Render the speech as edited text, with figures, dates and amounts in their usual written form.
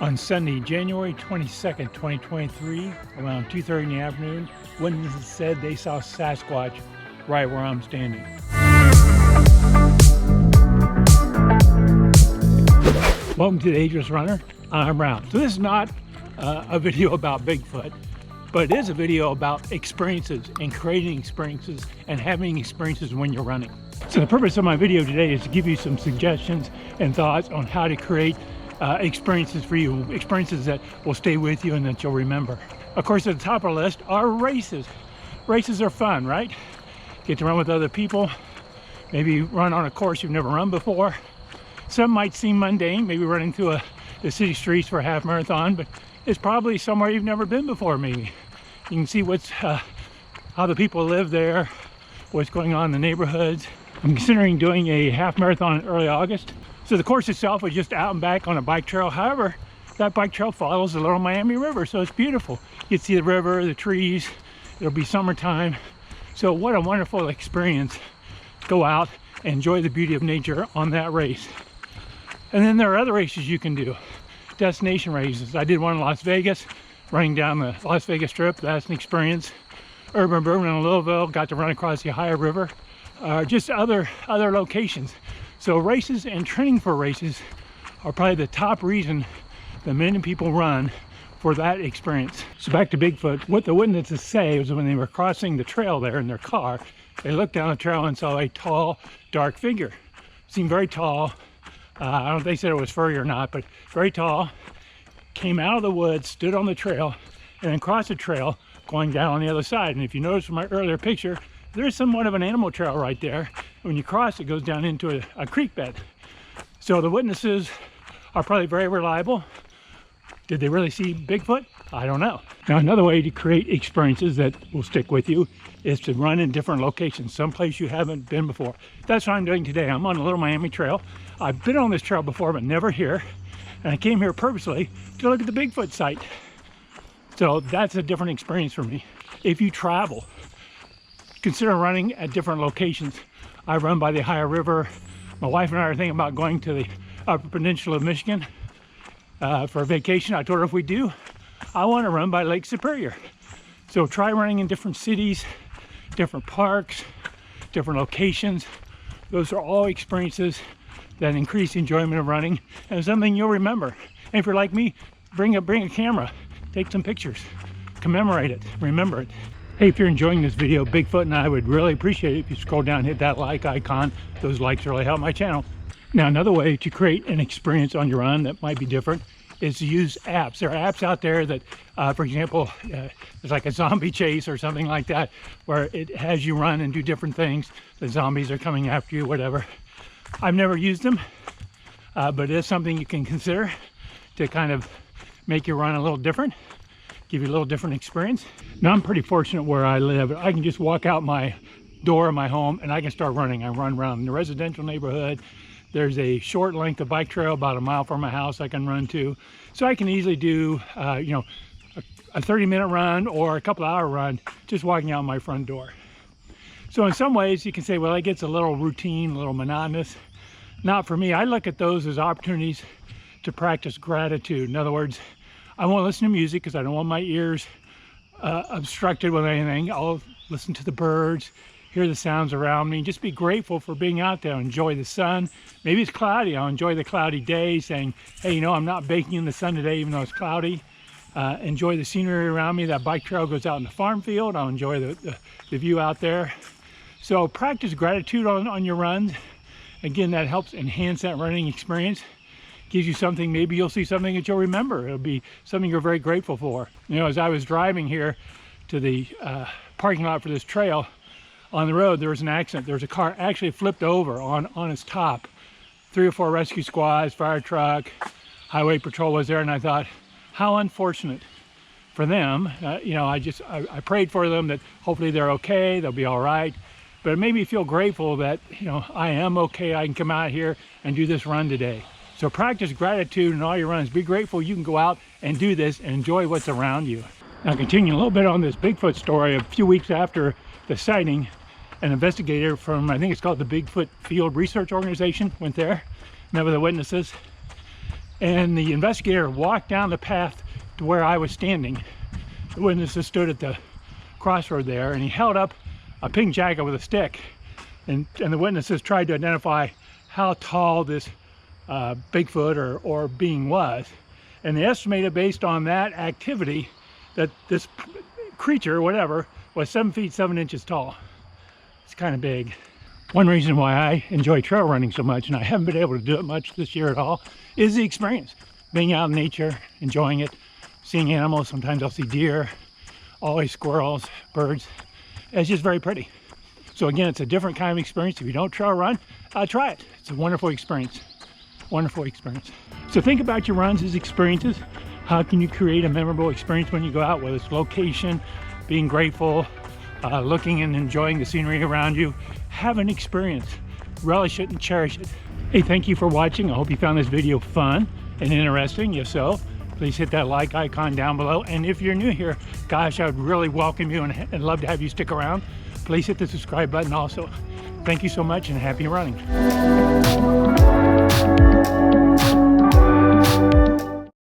On Sunday, January 22nd, 2023, around 2:30 in the afternoon, witnesses said they saw Sasquatch right where I'm standing. Welcome to the Ageless Runner. I'm Brown. So this is not a video about Bigfoot, but it is a video about experiences and creating experiences and having experiences when you're running. So the purpose of my video today is to give you some suggestions and thoughts on how to create experiences for you, experiences that will stay with you and that you'll remember. Of course, at the top of the list are races. Races are fun, right? Get to run with other people, maybe run on a course you've never run before. Some might seem mundane, maybe running through the city streets for a half marathon, but it's probably somewhere you've never been before. Maybe you can see what's how the people live there, what's going on in the neighborhoods. I'm considering doing a half marathon in early August. So the course itself is just out and back on a bike trail. However, that bike trail follows the Little Miami River, so it's beautiful. You can see the river, the trees. It'll be summertime. So what a wonderful experience to go out and enjoy the beauty of nature on that race. And then there are other races you can do, destination races. I did one in Las Vegas, running down the Las Vegas Strip. That's an experience. Urban in Louisville, got to run across the Ohio River. Just other locations. So races and training for races are probably the top reason that many people run for that experience. So back to Bigfoot, what the witnesses say was when they were crossing the trail there in their car, they looked down the trail and saw a tall, dark figure. Seemed very tall. I don't know if they said it was furry or not, but very tall. Came out of the woods, stood on the trail, and then crossed the trail going down on the other side. And if you notice from my earlier picture, there's somewhat of an animal trail right there. When you cross, it goes down into a creek bed. So the witnesses are probably very reliable. Did they really see Bigfoot? I don't know. Now, another way to create experiences that will stick with you is to run in different locations, someplace you haven't been before. That's what I'm doing today. I'm on the Little Miami Trail. I've been on this trail before, but never here. And I came here purposely to look at the Bigfoot site. So that's a different experience for me. If you travel, consider running at different locations. I run by the Ohio River. My wife and I are thinking about going to the Upper Peninsula of Michigan for a vacation. I told her if we do, I want to run by Lake Superior. So try running in different cities, different parks, different locations. Those are all experiences that increase enjoyment of running and something you'll remember. And if you're like me, bring a camera, take some pictures, commemorate it, remember it. Hey, if you're enjoying this video, Bigfoot and I would really appreciate it if you scroll down and hit that like icon. Those likes really help my channel. Now, another way to create an experience on your run that might be different is to use apps. There are apps out there that, for example, there's like a zombie chase or something like that, where it has you run and do different things. The zombies are coming after you, whatever. I've never used them, but it is something you can consider to kind of make your run a little different. Give you a little different experience. Now, I'm pretty fortunate where I live. I can just walk out my door of my home and I can start running. I run around the residential neighborhood. There's a short length of bike trail about a mile from my house I can run to. So I can easily do, a 30-minute run or a couple-hour run just walking out my front door. So in some ways you can say, well, it gets a little routine, a little monotonous. Not for me. I look at those as opportunities to practice gratitude. In other words, I won't listen to music because I don't want my ears obstructed with anything. I'll listen to the birds, hear the sounds around me, just be grateful for being out there, enjoy the sun. Maybe it's cloudy, I'll enjoy the cloudy day, saying, hey, I'm not baking in the sun today even though it's cloudy. Enjoy the scenery around me. That bike trail goes out in the farm field. I'll enjoy the view out there. So practice gratitude on your runs. Again, that helps enhance that running experience. Gives you something, maybe you'll see something that you'll remember. It'll be something you're very grateful for. As I was driving here to the parking lot for this trail, on the road there was an accident. There was a car actually flipped over on its top. 3 or 4 rescue squads, fire truck, highway patrol was there, and I thought, how unfortunate for them. I prayed for them that hopefully they're okay, they'll be all right. But it made me feel grateful that, I am okay, I can come out here and do this run today. So practice gratitude in all your runs. Be grateful you can go out and do this and enjoy what's around you. Now, continuing a little bit on this Bigfoot story, a few weeks after the sighting, an investigator from, I think it's called the Bigfoot Field Research Organization, went there, met with the witnesses. And the investigator walked down the path to where I was standing. The witnesses stood at the crossroad there, and he held up a pink jacket with a stick. And the witnesses tried to identify how tall this Bigfoot or being was. And they estimated based on that activity that this creature, whatever, was 7 feet 7 inches tall. It's kind of big. One reason why I enjoy trail running so much, and I haven't been able to do it much this year at all, is the experience. Being out in nature, enjoying it, seeing animals. Sometimes I'll see deer, always squirrels, birds. It's just very pretty. So again, it's a different kind of experience. If you don't trail run, try it. It's a wonderful experience. Wonderful experience. So think about your runs as experiences. How can you create a memorable experience when you go out, whether it's location, being grateful, looking and enjoying the scenery around you. Have an experience. Relish it and cherish it. Hey, thank you for watching. I hope you found this video fun and interesting. If so, please hit that like icon down below. And if you're new here, gosh, I would really welcome you and love to have you stick around. Please hit the subscribe button also. Thank you so much and happy running.